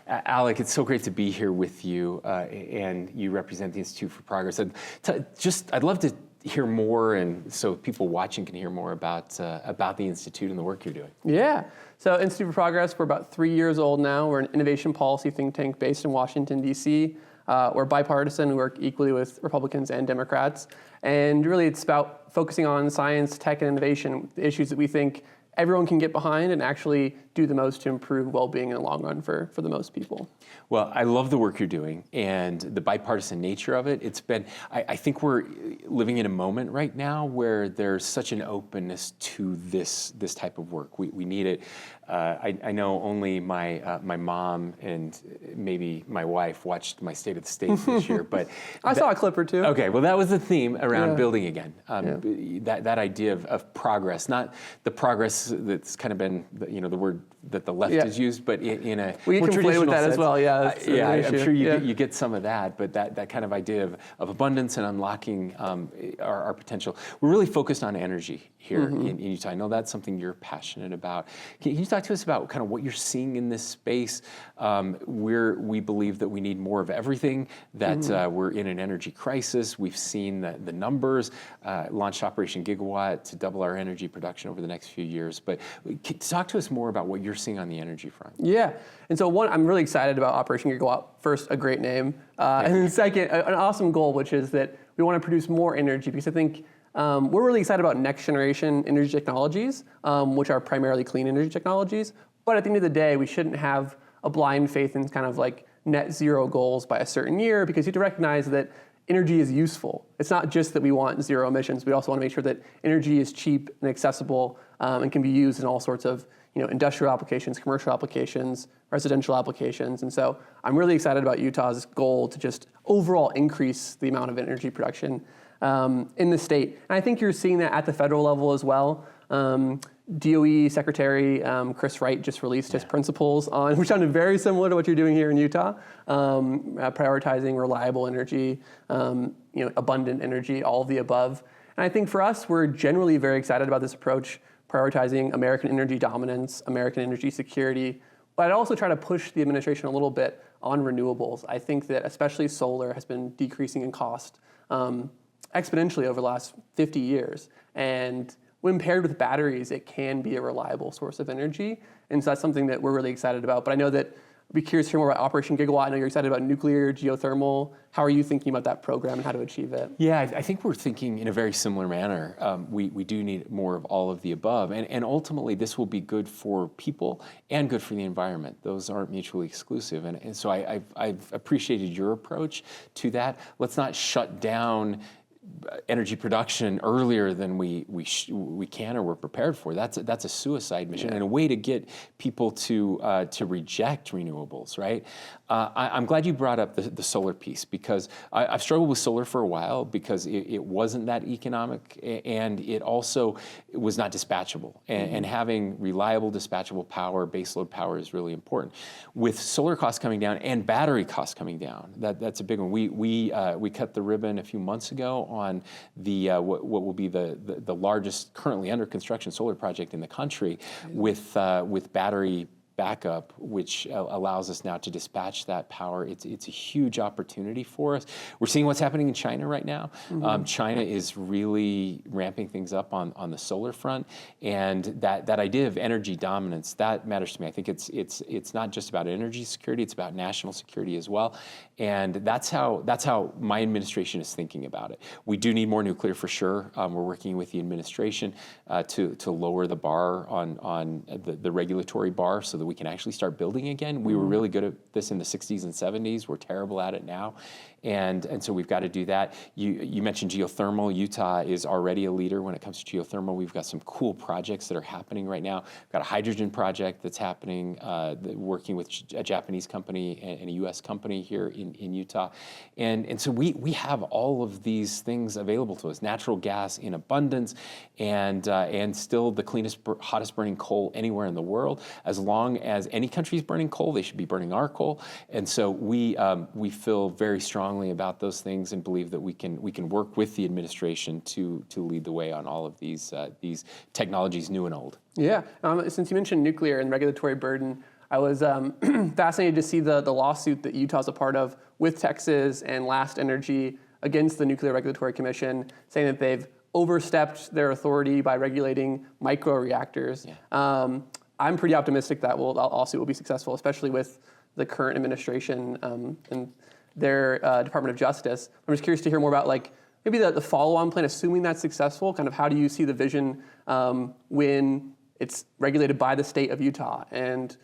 Alec, it's so great to be here with you, and you represent the Institute for Progress. I'd love to hear more, and so people watching can hear more about the Institute and the work you're doing. Yeah. So Institute for Progress, we're about 3 years old now. We're an innovation policy think tank based in Washington, D.C. We're bipartisan. We work equally with Republicans and Democrats. And really, it's about focusing on science, tech, and innovation, the issues that we think everyone can get behind and actually do the most to improve well-being in the long run for the most people. Well, I love the work you're doing and the bipartisan nature of it. It's been, I think we're living in a moment right now where there's such an openness to this type of work. We need it. I know only my mom and maybe my wife watched my State of the State this year, but I saw a clip or two. Okay, well, that was the theme around building again. That idea of progress, not the progress that's kind of been the word that the left has used, but in a we more can play with that sense. as well. Yeah, I'm sure you get some of that, but that kind of idea of abundance and unlocking our potential. We're really focused on energy here in Utah. I know that's something you're passionate about. Can you talk to us about kind of what you're seeing in this space? We believe that we need more of everything, that we're in an energy crisis. We've seen the numbers, launched Operation Gigawatt to double our energy production over the next few years. But talk to us more about what you're seeing on the energy front. Yeah, and so one, I'm really excited about Operation Gigawatt. First, a great name, and then second, an awesome goal, which is that we want to produce more energy, because I think we're really excited about next generation energy technologies, which are primarily clean energy technologies. But at the end of the day, we shouldn't have a blind faith in kind of like net zero goals by a certain year, because you have to recognize that energy is useful. It's not just that we want zero emissions. We also want to make sure that energy is cheap and accessible and can be used in all sorts of industrial applications, commercial applications, residential applications. And so I'm really excited about Utah's goal to just overall increase the amount of energy production in the state. And I think you're seeing that at the federal level as well. DOE Secretary Chris Wright just released his principles on, which sounded very similar to what you're doing here in Utah, prioritizing reliable energy, abundant energy, all of the above. And I think for us, we're generally very excited about this approach, prioritizing American energy dominance, American energy security. But I'd also try to push the administration a little bit on renewables. I think that especially solar has been decreasing in cost exponentially over the last 50 years. And when paired with batteries, it can be a reliable source of energy. And so that's something that we're really excited about. But I know that I'd be curious to hear more about Operation Gigawatt. I know you're excited about nuclear, geothermal. How are you thinking about that program and how to achieve it? Yeah, I think we're thinking in a very similar manner. We do need more of all of the above. And ultimately, this will be good for people and good for the environment. Those aren't mutually exclusive. And so I've appreciated your approach to that. Let's not shut down energy production earlier than we can or we're prepared for. That's a suicide mission and a way to get people to reject renewables, right? I'm glad you brought up the solar piece, because I've struggled with solar for a while because it wasn't that economic, and it also was not dispatchable. And having reliable dispatchable power, baseload power, is really important. With solar costs coming down and battery costs coming down, that's a big one. We cut the ribbon a few months ago on the what will be the largest currently under construction solar project in the country, with battery backup, which allows us now to dispatch that power. It's a huge opportunity for us. We're seeing what's happening in China right now. China is really ramping things up on the solar front, and that idea of energy dominance, that matters to me. I think it's not just about energy security; it's about national security as well. And that's how my administration is thinking about it. We do need more nuclear for sure. We're working with the administration to lower the bar on the regulatory bar so that we can actually start building again. We were really good at this in the 60s and 70s. We're terrible at it now. And so we've got to do that. You mentioned geothermal. Utah is already a leader when it comes to geothermal. We've got some cool projects that are happening right now. We've got a hydrogen project that's happening, working with a Japanese company and a U.S. company here in Utah. And so we have all of these things available to us. Natural gas in abundance, and still the cleanest, hottest burning coal anywhere in the world. As long as any country is burning coal, they should be burning our coal. And so we feel very strongly about those things and believe that we can work with the administration to lead the way on all of these technologies, new and old. Yeah, since you mentioned nuclear and regulatory burden, I was fascinated to see the lawsuit that Utah's a part of with Texas and Last Energy against the Nuclear Regulatory Commission, saying that they've overstepped their authority by regulating microreactors. Yeah. I'm pretty optimistic that lawsuit will be successful, especially with the current administration and their Department of Justice. I'm just curious to hear more about maybe the follow-on plan, assuming that's successful. Kind of how do you see the vision when it's regulated by the state of Utah, and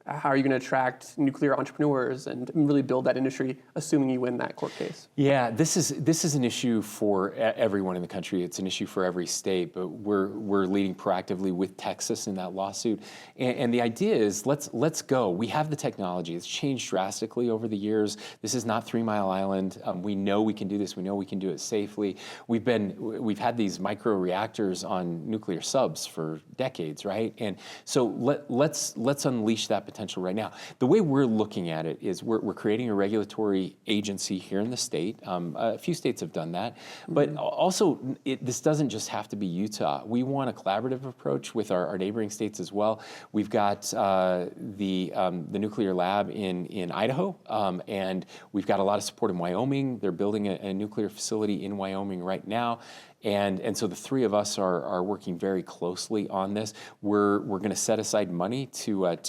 how are you going to attract nuclear entrepreneurs and really build that industry, assuming you win that court case? Yeah, this is an issue for everyone in the country. It's an issue for every state, but we're leading proactively with Texas in that lawsuit. And the idea is let's go. We have the technology. It's changed drastically over the years. This is not 3 Mile Island. We know we can do this. We know we can do it safely. We've had these micro reactors on nuclear subs for decades, right? And so let's unleash that potential right now. The way we're looking at it is we're creating a regulatory agency here in the state. A few states have done that, but also this doesn't just have to be Utah. We want a collaborative approach with our neighboring states as well. We've got the nuclear lab in Idaho, and we've got a lot of support in Wyoming. They're building a nuclear facility in Wyoming right now. And so the three of us are working very closely on this. We're going to set aside money to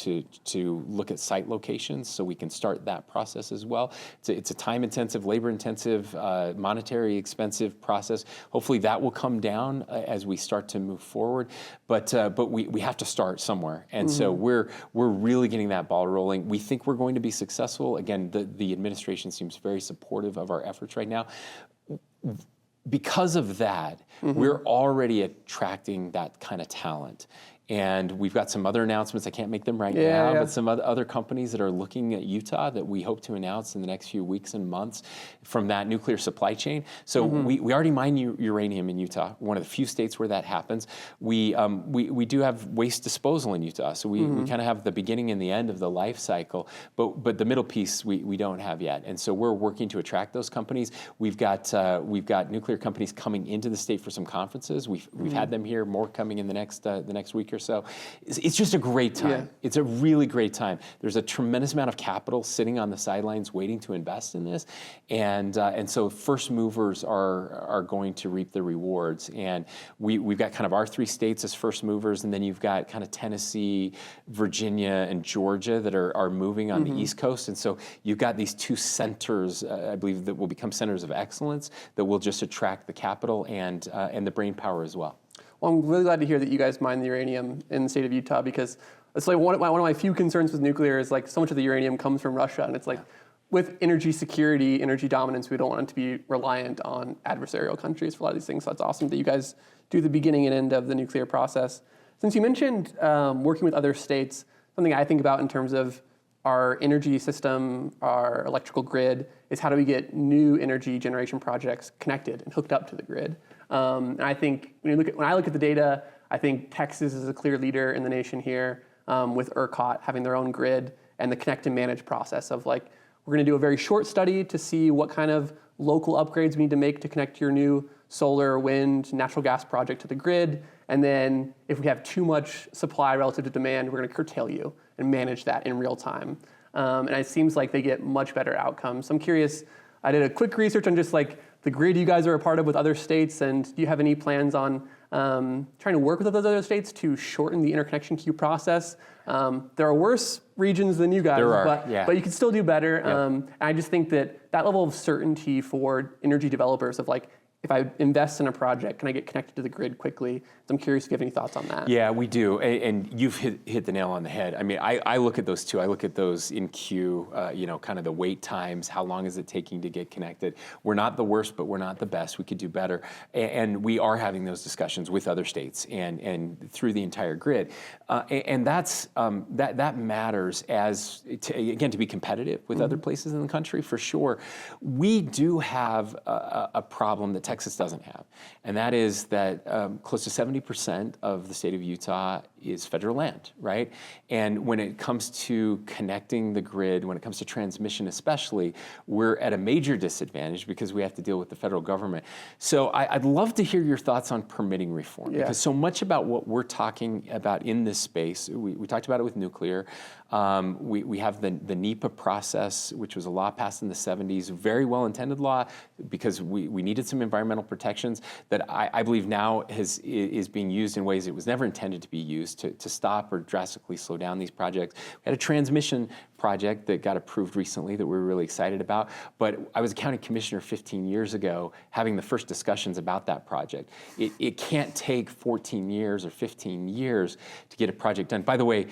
look at site locations so we can start that process as well. It's a time-intensive, labor-intensive, monetary expensive process. Hopefully that will come down as we start to move forward. But we have to start somewhere, and so we're really getting that ball rolling. We think we're going to be successful. Again, the administration seems very supportive of our efforts right now. Because of that, we're already attracting that kind of talent. And we've got some other announcements. I can't make them right now, but some other companies that are looking at Utah that we hope to announce in the next few weeks and months from that nuclear supply chain. So we already mine uranium in Utah, one of the few states where that happens. We do have waste disposal in Utah, so we kind of have the beginning and the end of the life cycle, but the middle piece we don't have yet. And so we're working to attract those companies. We've got nuclear companies coming into the state for some conferences. We've had them here, more coming in the next week or so. It's just a great time. Yeah. It's a really great time. There's a tremendous amount of capital sitting on the sidelines waiting to invest in this, and so first movers are going to reap the rewards. And we've got kind of our 3 states as first movers, and then you've got kind of Tennessee, Virginia, and Georgia that are moving on the East Coast. And so you've got these 2 centers, I believe, that will become centers of excellence that will just attract the capital and the brain power as well. Well, I'm really glad to hear that you guys mine the uranium in the state of Utah, because it's like one of my few concerns with nuclear is so much of the uranium comes from Russia, and it's with energy security, energy dominance, we don't want it to be reliant on adversarial countries for a lot of these things. So it's awesome that you guys do the beginning and end of the nuclear process. Since you mentioned working with other states, something I think about in terms of our energy system, our electrical grid, is how do we get new energy generation projects connected and hooked up to the grid. And I think when I look at the data, I think Texas is a clear leader in the nation here, with ERCOT having their own grid and the connect and manage process of we're going to do a very short study to see what kind of local upgrades we need to make to connect your new solar, wind, natural gas project to the grid. And then if we have too much supply relative to demand, we're going to curtail you and manage that in real time. And it seems like they get much better outcomes. So I'm curious, I did a quick research on just the grid you guys are a part of with other states, and do you have any plans on trying to work with those other states to shorten the interconnection queue process? There are worse regions than you guys, but you can still do better. And I just think that level of certainty for energy developers of if I invest in a project, can I get connected to the grid quickly? So I'm curious if you have any thoughts on that. Yeah, we do, and you've hit the nail on the head. I mean, I look at those too. I look at those in queue, kind of the wait times, how long is it taking to get connected? We're not the worst, but we're not the best. We could do better, and we are having those discussions with other states and through the entire grid, and that matters to be competitive with other places in the country for sure. We do have a problem that Texas doesn't have, and that is that close to 70% of the state of Utah is federal land, right? And when it comes to connecting the grid, when it comes to transmission especially, we're at a major disadvantage because we have to deal with the federal government. So I'd love to hear your thoughts on permitting reform, because so much about what we're talking about in this space, we talked about it with nuclear, We have the NEPA process, which was a law passed in the 70s, very well-intended law because we needed some environmental protections that I believe now is being used in ways it was never intended to be used to stop or drastically slow down these projects. We had a transmission project that got approved recently that we were really excited about, but I was a county commissioner 15 years ago having the first discussions about that project. It can't take 14 years or 15 years to get a project done. By the way,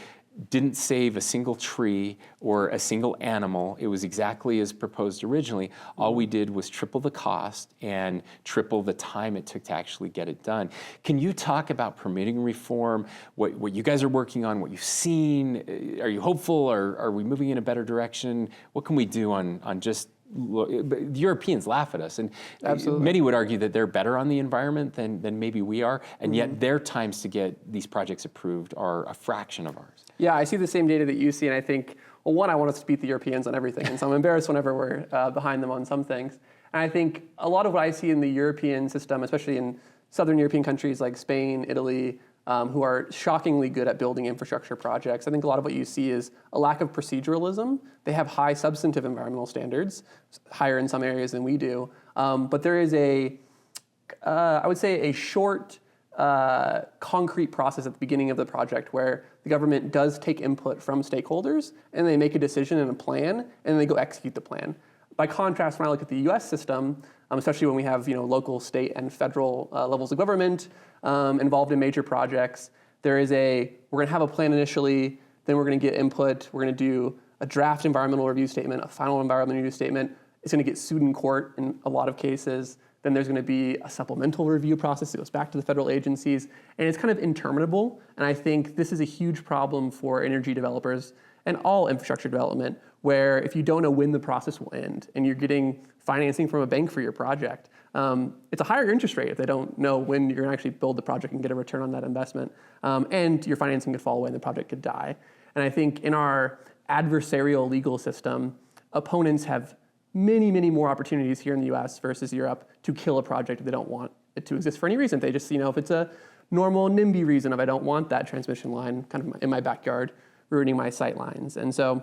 didn't save a single tree or a single animal. It was exactly as proposed originally. All we did was triple the cost and triple the time it took to actually get it done. Can you talk about permitting reform, what you guys are working on, what you've seen? Are you hopeful, or are we moving in a better direction? What can we do on just the Europeans laugh at us, and Absolutely. Many would argue that they're better on the environment than maybe we are, and yet their times to get these projects approved are a fraction of ours. Yeah, I see the same data that you see, and I think, well, one, I want us to beat the Europeans on everything, and so I'm embarrassed whenever we're behind them on some things. And I think a lot of what I see in the European system, especially in Southern European countries like Spain, Italy, who are shockingly good at building infrastructure projects. I think a lot of what you see is a lack of proceduralism. They have high substantive environmental standards, higher in some areas than we do. But there is I would say a short, concrete process at the beginning of the project where the government does take input from stakeholders and they make a decision and a plan, and then they go execute the plan. By contrast, when I look at the U.S. system, especially when we have local, state, and federal levels of government involved in major projects, we're going to have a plan initially, then we're going to get input, we're going to do a draft environmental review statement, a final environmental review statement. It's going to get sued in court in a lot of cases. Then there's going to be a supplemental review process that goes back to the federal agencies, and it's kind of interminable. And I think this is a huge problem for energy developers and all infrastructure development, where if you don't know when the process will end and you're getting financing from a bank for your project, it's a higher interest rate if they don't know when you're going to actually build the project and get a return on that investment. And your financing could fall away and the project could die. And I think in our adversarial legal system, opponents have many, many more opportunities here in the US versus Europe to kill a project if they don't want it to exist for any reason. They just, if it's a normal NIMBY reason of I don't want that transmission line kind of in my backyard ruining my sight lines. And so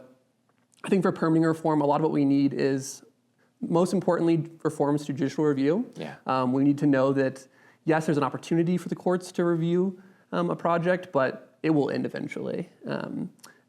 I think for permitting reform, a lot of what we need is, most importantly, reforms to judicial review. Yeah. We need to know that, yes, there's an opportunity for the courts to review a project, but it will end eventually.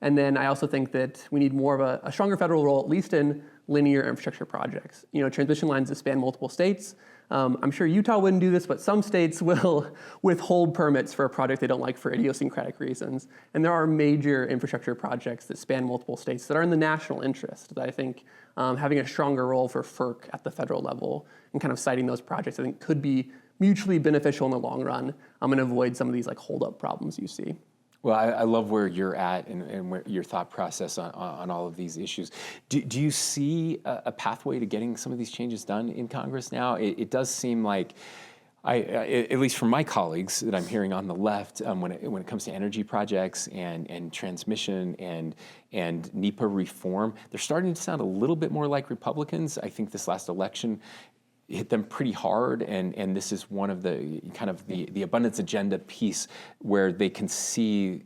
And then I also think that we need more of a stronger federal role, at least in linear infrastructure projects. Transmission lines that span multiple states. I'm sure Utah wouldn't do this, but some states will withhold permits for a project they don't like for idiosyncratic reasons. And there are major infrastructure projects that span multiple states that are in the national interest that I think having a stronger role for FERC at the federal level and kind of citing those projects, I think could be mutually beneficial in the long run and avoid some of these hold-up problems you see. Well, I love where you're at and where your thought process on all of these issues. Do you see a pathway to getting some of these changes done in Congress now? It does seem like, at least from my colleagues that I'm hearing on the left, when it comes to energy projects and transmission and NEPA reform, they're starting to sound a little bit more like Republicans. I think this last election hit them pretty hard, and this is one of the kind of the abundance agenda piece where they can see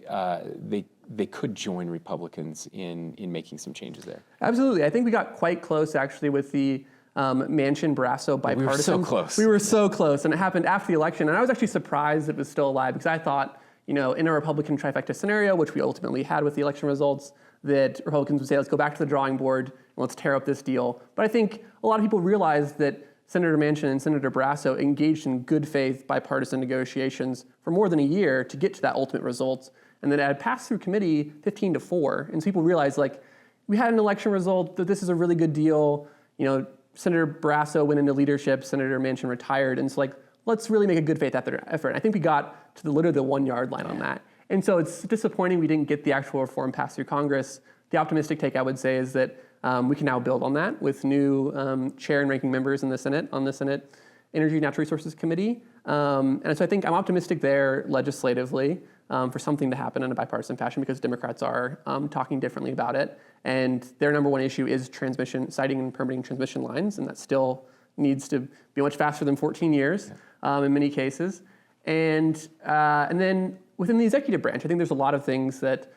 they could join Republicans in making some changes there. Absolutely. I think we got quite close actually with the Manchin-Barrasso bipartisan. We were so close. We were so close, and it happened after the election, and I was actually surprised it was still alive because I thought, in a Republican trifecta scenario, which we ultimately had with the election results, that Republicans would say, let's go back to the drawing board and let's tear up this deal. But I think a lot of people realized that Senator Manchin and Senator Barrasso engaged in good faith bipartisan negotiations for more than a year to get to that ultimate result. And then it had passed through committee 15-4. And so people realized, we had an election result, that this is a really good deal. Senator Barrasso went into leadership, Senator Manchin retired. And so let's really make a good faith effort. And I think we got to literally the 1 yard line on that. And so it's disappointing we didn't get the actual reform passed through Congress. The optimistic take, I would say, is that we can now build on that with new chair and ranking members in the Senate on the Senate Energy and Natural Resources Committee. And so I think I'm optimistic there legislatively for something to happen in a bipartisan fashion because Democrats are talking differently about it. And their number one issue is siting and permitting transmission lines, and that still needs to be much faster than 14 years in many cases. And then within the executive branch, I think there's a lot of things that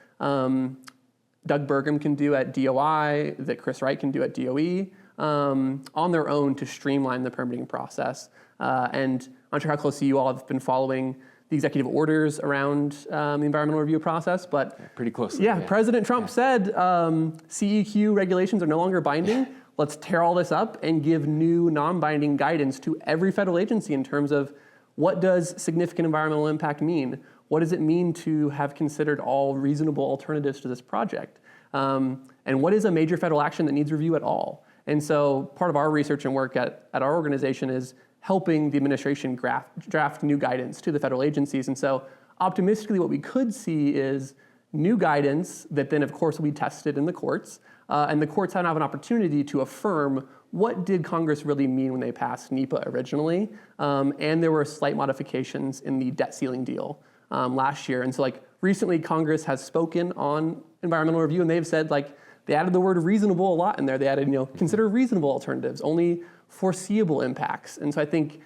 Doug Burgum can do at DOI, that Chris Wright can do at DOE, on their own to streamline the permitting process. And I'm not sure how closely you all have been following the executive orders around the environmental review process, but pretty closely. Yeah, President Trump said CEQ regulations are no longer binding. Let's tear all this up and give new non-binding guidance to every federal agency in terms of what does significant environmental impact mean? What does it mean to have considered all reasonable alternatives to this project? And what is a major federal action that needs review at all? And so part of our research and work at our organization is helping the administration draft new guidance to the federal agencies. And so optimistically, what we could see is new guidance that then, of course, will be tested in the courts. And the courts have an opportunity to affirm what did Congress really mean when they passed NEPA originally. And there were slight modifications in the debt ceiling deal last year. And so recently, Congress has spoken on environmental review, and they've said they added the word reasonable a lot in there. They added, consider reasonable alternatives, only foreseeable impacts. And so I think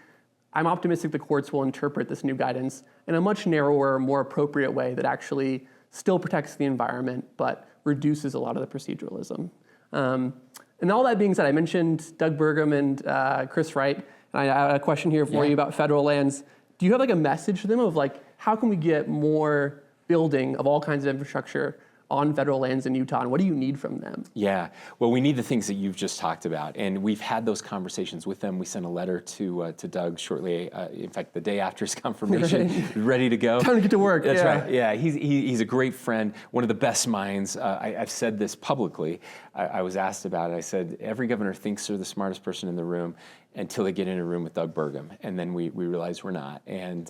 I'm optimistic the courts will interpret this new guidance in a much narrower, more appropriate way that actually still protects the environment, but reduces a lot of the proceduralism. And all that being said, I mentioned Doug Burgum and Chris Wright, and I have a question here for you about federal lands. Do you have a message to them of how can we get more building of all kinds of infrastructure on federal lands in Utah, and what do you need from them? Yeah, well, we need the things that you've just talked about, and we've had those conversations with them. We sent a letter to Doug shortly, in fact, the day after his confirmation, ready to go. Time to get to work. That's right. Yeah, he's a great friend, one of the best minds. I've said this publicly. I was asked about it. I said every governor thinks they're the smartest person in the room until they get in a room with Doug Burgum, and then we realize we're not. And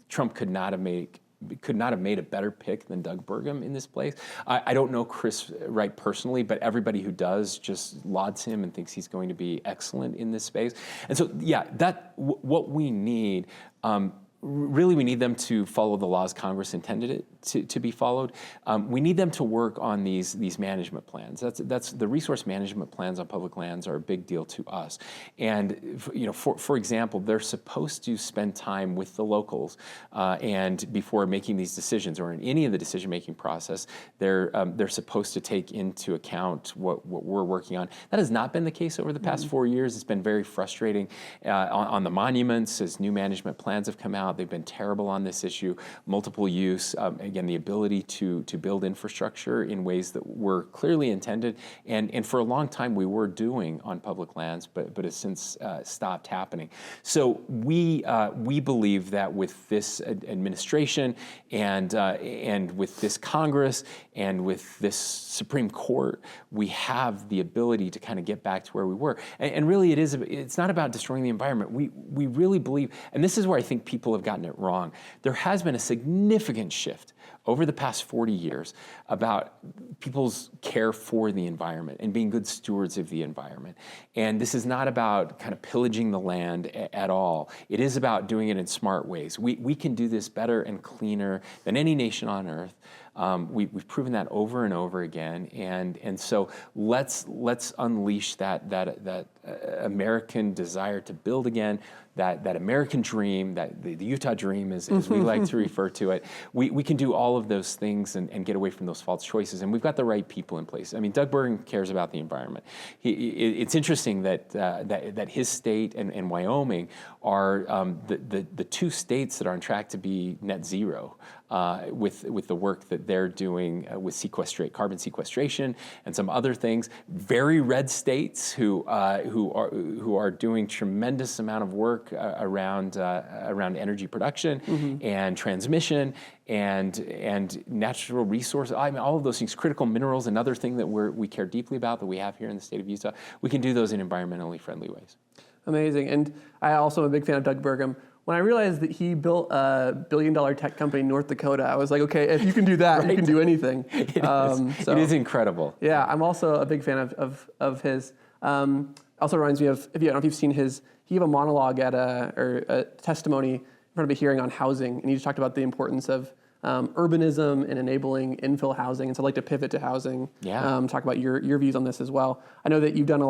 Trump could not have made a better pick than Doug Burgum in this place. I don't know Chris Wright personally, but everybody who does just lauds him and thinks he's going to be excellent in this space. And so, yeah, what we need, really we need them to follow the laws Congress intended it to be followed. We need them to work on these management plans. That's the resource management plans on public lands are a big deal to us. And for example, they're supposed to spend time with the locals and before making these decisions or in any of the decision-making process, they're supposed to take into account what we're working on. That has not been the case over the past 4 years. It's been very frustrating on the monuments as new management plans have come out. They've been terrible on this issue, multiple use. Again, the ability to build infrastructure in ways that were clearly intended, and for a long time we were doing on public lands, but has since stopped happening. So we believe that with this administration and with this Congress and with this Supreme Court, we have the ability to kind of get back to where we were. And really, it's not about destroying the environment. We really believe, and this is where I think people have gotten it wrong. There has been a significant shift over the past 40 years about people's care for the environment and being good stewards of the environment. And this is not about kind of pillaging the land at all. It is about doing it in smart ways. We can do this better and cleaner than any nation on earth. We've proven that over and over again, and so let's unleash that American desire to build again, that American dream, that the Utah dream, as we like to refer to it. We can do all of those things and get away from those false choices, and we've got the right people in place. I mean, Doug Burgum cares about the environment. It's interesting that his state and Wyoming are the two states that are on track to be net zero. With the work that they're doing with carbon sequestration and some other things, very red states who are doing tremendous amount of work around energy production and transmission and natural resources. I mean, all of those things, critical minerals, another thing that we care deeply about that we have here in the state of Utah. We can do those in environmentally friendly ways. Amazing, and I also am a big fan of Doug Burgum. When I realized that he built a billion-dollar tech company in North Dakota, I was like, okay, if you can do that, right. You can do anything. It is incredible. Yeah, I'm also a big fan of his. Also reminds me of, I don't know if you've seen he gave a monologue at a testimony in front of a hearing on housing, and he just talked about the importance of urbanism and enabling infill housing. And so I'd like to pivot to housing. Yeah. Talk about your views on this as well. I know that you've done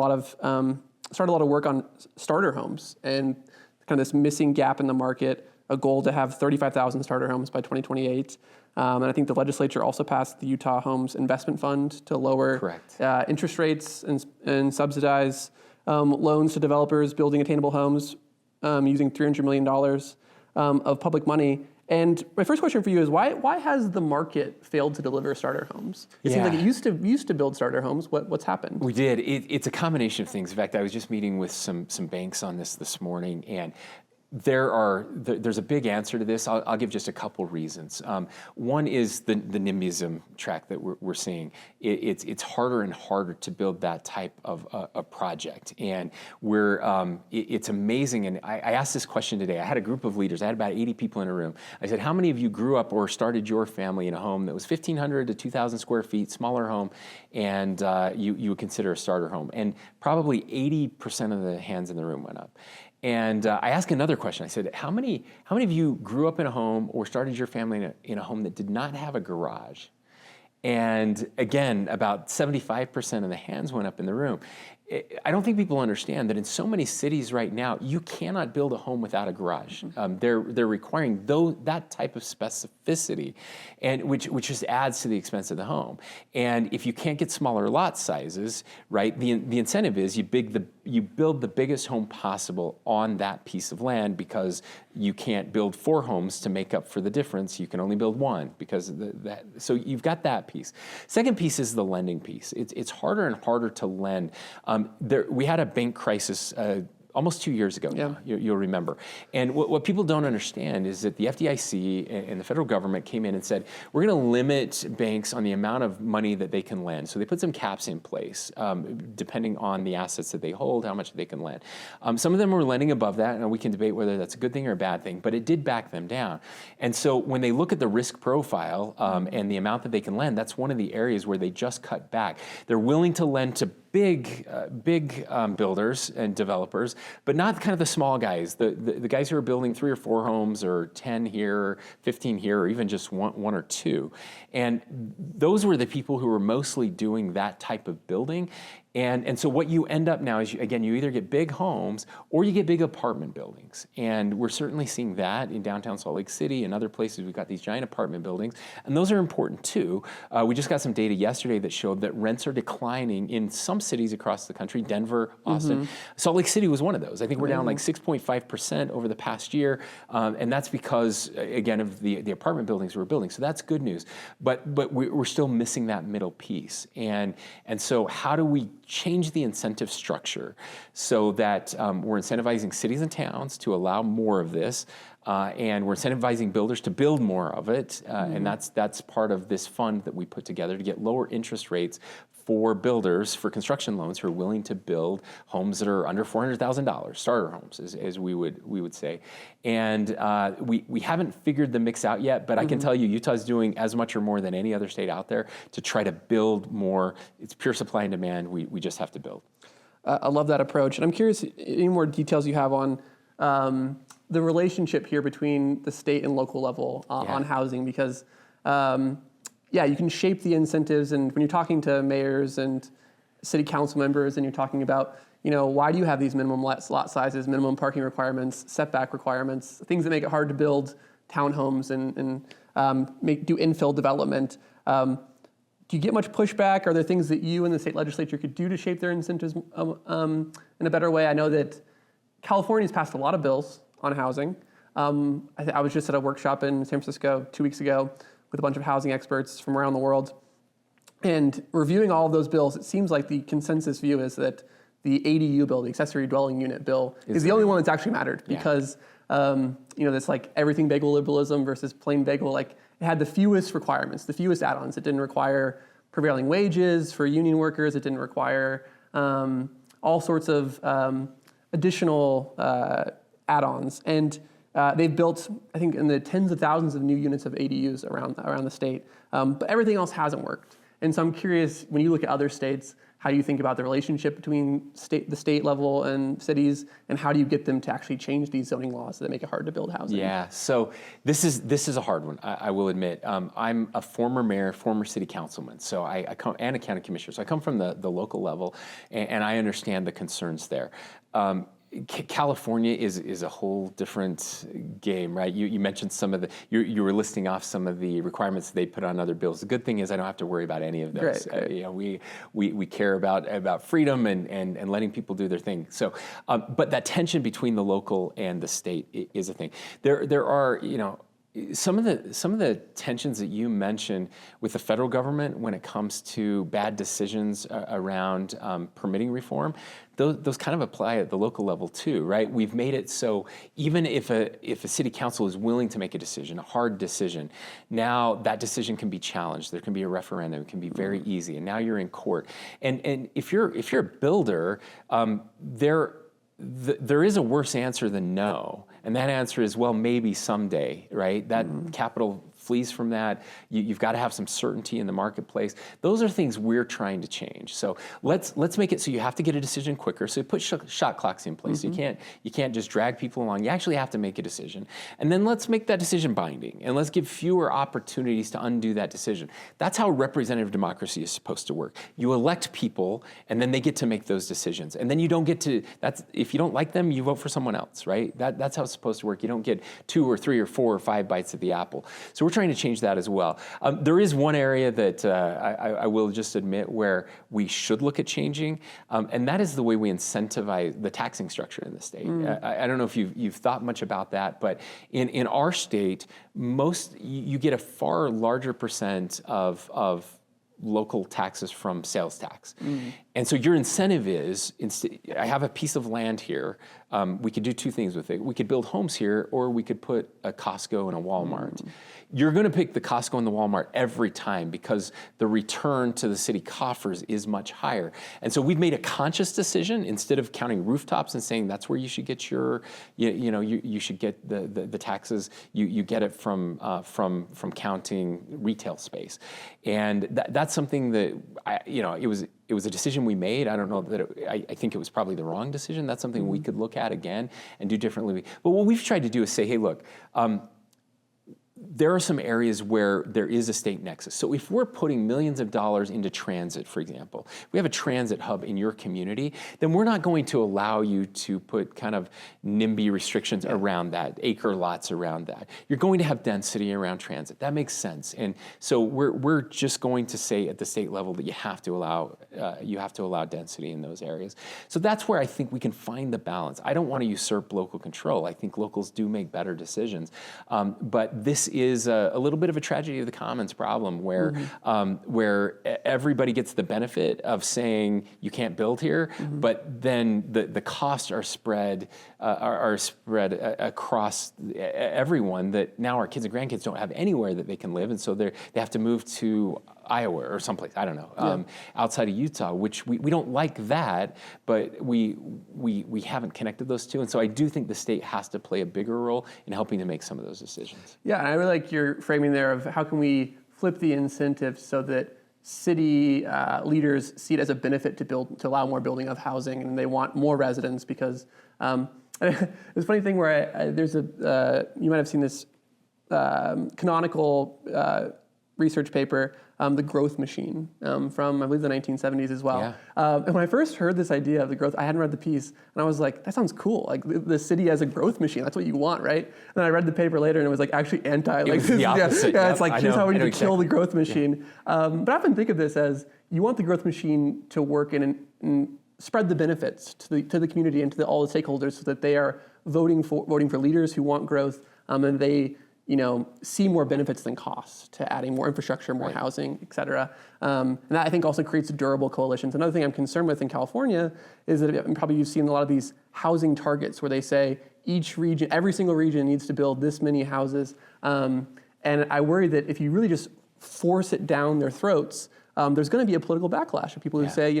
started a lot of work on starter homes and kind of this missing gap in the market, a goal to have 35,000 starter homes by 2028. And I think the legislature also passed the Utah Homes Investment Fund to lower interest rates and subsidize loans to developers building attainable homes using $300 million of public money. And my first question for you is why has the market failed to deliver starter homes? It seems like it used to build starter homes. What's happened? We did. It's a combination of things. In fact, I was just meeting with some banks on this morning, and there's a big answer to this. I'll give just a couple reasons. One is the NIMBYism track that we're seeing. It's harder and harder to build that type of a project, and it's amazing. And I asked this question today. I had a group of leaders. I had about 80 people in a room. I said, how many of you grew up or started your family in a home that was 1,500 to 2,000 square feet, smaller home, and you would consider a starter home? And probably 80% of the hands in the room went up. And I asked another question. I said, how many of you grew up in a home or started your family in a home that did not have a garage? And again, about 75% of the hands went up in the room. I don't think people understand that in so many cities right now, you cannot build a home without a garage. They're requiring that type of specificity, and which just adds to the expense of the home. And if you can't get smaller lot sizes, right, the incentive is you build the biggest home possible on that piece of land, because you can't build 4 homes to make up for the difference. You can only build 1 because so you've got that piece. Second piece is the lending piece. It's harder and harder to lend. We had a bank crisis almost 2 years ago now, you'll remember. And what people don't understand is that the FDIC and the federal government came in and said, we're going to limit banks on the amount of money that they can lend. So they put some caps in place, depending on the assets that they hold, how much they can lend. Some of them were lending above that, and we can debate whether that's a good thing or a bad thing, but it did back them down. And so when they look at the risk profile and the amount that they can lend, that's one of the areas where they just cut back. They're willing to lend to big builders and developers, but not kind of the small guys, the guys who are building 3 or 4 homes, or 10 here, 15 here, or even just one or 2. And those were the people who were mostly doing that type of building. And so what you end up now is, you either get big homes or you get big apartment buildings. And we're certainly seeing that in downtown Salt Lake City and other places. We've got these giant apartment buildings, and those are important too. We just got some data yesterday that showed that rents are declining in some cities across the country, Denver, Austin. Salt Lake City was one of those. I think we're down like 6.5% over the past year. And that's because, again, of the apartment buildings we're building. So that's good news. But we're still missing that middle piece. And so how do we change the incentive structure so that we're incentivizing cities and towns to allow more of this, and we're incentivizing builders to build more of it, and that's part of this fund that we put together to get lower interest rates for builders, for construction loans, who are willing to build homes that are under $400,000, starter homes, as we would say. And we haven't figured the mix out yet, but I can tell you Utah's doing as much or more than any other state out there to try to build more. It's pure supply and demand. We just have to build. I love that approach. And I'm curious, any more details you have on the relationship here between the state and local level on housing, because you can shape the incentives, and when you're talking to mayors and city council members and you're talking about, why do you have these minimum lot sizes, minimum parking requirements, setback requirements, things that make it hard to build townhomes and do infill development. Do you get much pushback? Are there things that you and the state legislature could do to shape their incentives in a better way? I know that California's passed a lot of bills on housing. I was just at a workshop in San Francisco 2 weeks ago with a bunch of housing experts from around the world. And reviewing all of those bills, it seems like the consensus view is that the ADU bill, the accessory dwelling unit bill, is the only one that's actually mattered, because that's like everything bagel liberalism versus plain bagel. Like, it had the fewest requirements, the fewest add-ons. It didn't require prevailing wages for union workers. It didn't require all sorts of additional add-ons. And they've built, I think, in the tens of thousands of new units of ADUs around the state. But everything else hasn't worked. And so I'm curious, when you look at other states, how do you think about the relationship between the state level and cities, and how do you get them to actually change these zoning laws that make it hard to build housing? Yeah, so this is a hard one, I will admit. I'm a former mayor, former city councilman, so I come, and a county commissioner, so I come from the local level, and I understand the concerns there. California is a whole different game, right? You mentioned some of the, you were listing off some of the requirements they put on other bills. The good thing is I don't have to worry about any of those. Great. We care about freedom and letting people do their thing. So, but that tension between the local and the state is a thing. There are, some of the tensions that you mentioned with the federal government when it comes to bad decisions around permitting reform, those kind of apply at the local level too, right? We've made it so even if a city council is willing to make a decision, a hard decision, now that decision can be challenged. There can be a referendum. It can be very easy, and now you're in court. And if you're a builder, there is a worse answer than no. And that answer is, well, maybe someday, right? That capital flees from that. You've got to have some certainty in the marketplace. Those are things we're trying to change. So let's make it so you have to get a decision quicker. So put shot clocks in place. You can't just drag people along. You actually have to make a decision. And then let's make that decision binding. And let's give fewer opportunities to undo that decision. That's how representative democracy is supposed to work. You elect people, and then they get to make those decisions. And then you don't get to, if you don't like them, you vote for someone else, right? That's how it's supposed to work. You don't get 2 or 3 or 4 or 5 bites of the apple. So we're trying to change that as well. There is one area that I will just admit where we should look at changing, and that is the way we incentivize the taxing structure in the state. I don't know if you've thought much about that, but in our state, you get a far larger percent of local taxes from sales tax. And so your incentive is, I have a piece of land here, we could do 2 things with it. We could build homes here, or we could put a Costco and a Walmart. You're gonna pick the Costco and the Walmart every time because the return to the city coffers is much higher. And so we've made a conscious decision, instead of counting rooftops and saying that's where you should get your, you should get the taxes, you get it from counting retail space. And that's something that, it was a decision we made. I don't know that I think it was probably the wrong decision. That's something we could look at again and do differently. But what we've tried to do is say, hey, look, there are some areas where there is a state nexus. So if we're putting millions of dollars into transit, for example, we have a transit hub in your community, then we're not going to allow you to put kind of NIMBY restrictions around that, acre lots around that. You're going to have density around transit. That makes sense. And so we're just going to say at the state level that you have to allow density in those areas. So that's where I think we can find the balance. I don't want to usurp local control. I think locals do make better decisions. But this is a little bit of a tragedy of the commons problem where everybody gets the benefit of saying you can't build here, but then the costs are spread across everyone, that now our kids and grandkids don't have anywhere that they can live, and so they have to move to Iowa or someplace, I don't know, outside of Utah, which we don't like that, but we haven't connected those two. And so I do think the state has to play a bigger role in helping to make some of those decisions. Yeah, and I really like your framing there of how can we flip the incentive so that city leaders see it as a benefit to allow more building of housing, and they want more residents because there's a funny thing where there's you might have seen this canonical research paper, The Growth Machine, from I believe the 1970s as well. Yeah. And when I first heard this idea of the growth, I hadn't read the piece, and I was like, that sounds cool. Like the city as a growth machine, that's what you want, right? And then I read the paper later, and it was like actually anti. It was the opposite. Yeah, it's like, here's how we need to kill the growth machine. But I often think of this as, you want the growth machine to work and spread the benefits to the community and to all the stakeholders, so that they are voting for leaders who want growth, and they see more benefits than costs to adding more infrastructure, more housing, et cetera. And that I think also creates durable coalitions. Another thing I'm concerned with in California is that probably you've seen a lot of these housing targets where they say each region, every single region needs to build this many houses. And I worry that if you really just force it down their throats, there's going to be a political backlash of people who say,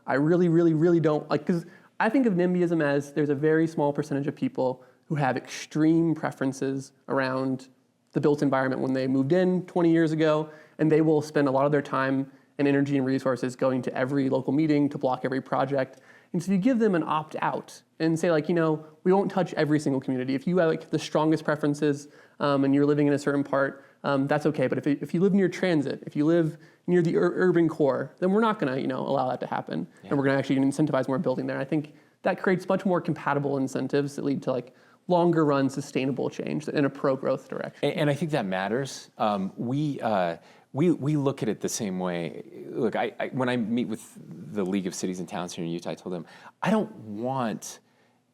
I really, really, really don't like, because I think of NIMBYism as there's a very small percentage of people who have extreme preferences around the built environment when they moved in 20 years ago, and they will spend a lot of their time and energy and resources going to every local meeting to block every project. And so you give them an opt-out and say, we won't touch every single community. If you have the strongest preferences and you're living in a certain part, that's okay. But if you live near transit, if you live near the urban core, then we're not going to allow that to happen, and we're going to actually incentivize more building there. I think that creates much more compatible incentives that lead to like longer run sustainable change in a pro-growth direction. And I think that matters. We look at it the same way. Look, when I meet with the League of Cities and Towns here in Utah, I told them, I don't want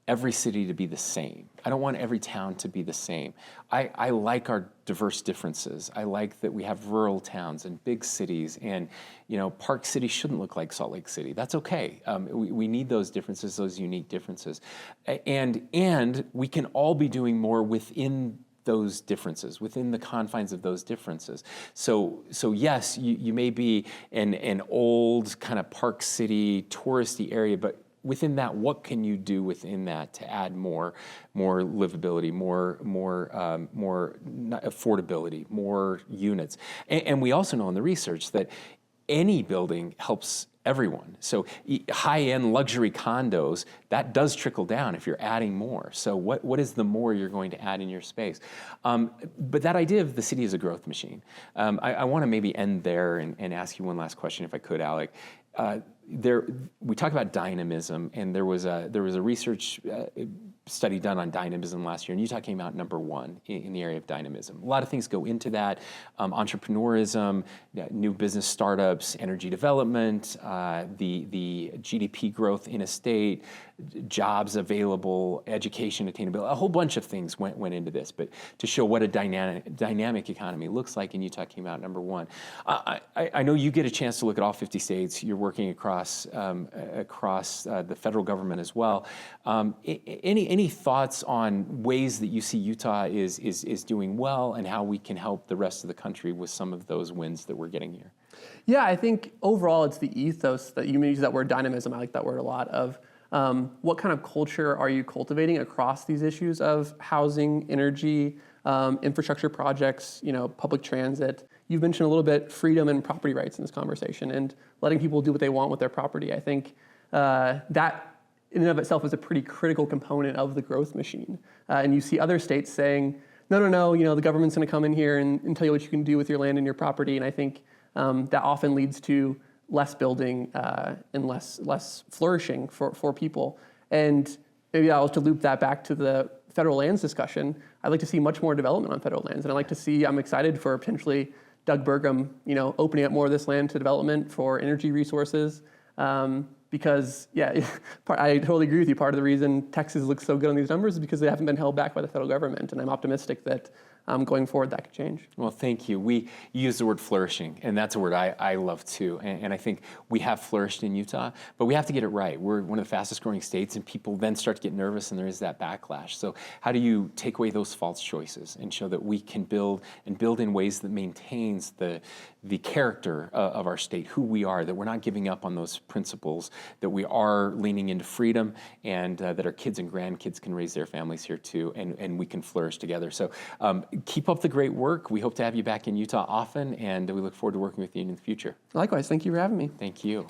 every city to be the same. I don't want every town to be the same. I like our diverse differences. I like that we have rural towns and big cities, and Park City shouldn't look like Salt Lake City. That's okay. We need those differences, those unique differences, and we can all be doing more within those differences, within the confines of those differences. So yes, you may be an old kind of Park City touristy area, but within that, what can you do within that to add more livability, more affordability, more units? And we also know in the research that any building helps everyone. So high-end luxury condos, that does trickle down if you're adding more. So what is the more you're going to add in your space? But that idea of the city as a growth machine, I want to maybe end there and ask you one last question, if I could, Alec. We talk about dynamism, and there was a research study done on dynamism last year, and Utah came out #1 in the area of dynamism. A lot of things go into that: entrepreneurism, new business startups, energy development, the GDP growth in a state, jobs available, education attainability. A whole bunch of things went into this, but to show what a dynamic economy looks like, and Utah came out #1. I know you get a chance to look at all 50 states. You're working across the federal government as well. Any thoughts on ways that you see Utah is doing well, and how we can help the rest of the country with some of those wins that we're getting here? Yeah, I think overall it's the ethos that you use that word dynamism. I like that word a lot. Of what kind of culture are you cultivating across these issues of housing, energy, infrastructure projects, public transit? You've mentioned a little bit freedom and property rights in this conversation, and letting people do what they want with their property. I think that in and of itself is a pretty critical component of the growth machine. And you see other states saying, no, the government's going to come in here and tell you what you can do with your land and your property. And I think that often leads to less building and less flourishing for people. And maybe I'll to loop that back to the federal lands discussion. I'd like to see much more development on federal lands, and I'm excited for potentially Doug Burgum, opening up more of this land to development for energy resources. Because I totally agree with you. Part of the reason Texas looks so good on these numbers is because they haven't been held back by the federal government, and I'm optimistic that going forward that could change. Well, thank you. You use the word flourishing, and that's a word I love too. And I think we have flourished in Utah, but we have to get it right. We're one of the fastest growing states, and people then start to get nervous, and there is that backlash. So how do you take away those false choices and show that we can build in ways that maintains the character of our state, who we are, that we're not giving up on those principles, that we are leaning into freedom, and that our kids and grandkids can raise their families here too, and we can flourish together. So keep up the great work. We hope to have you back in Utah often, and we look forward to working with you in the future. Likewise, thank you for having me. Thank you.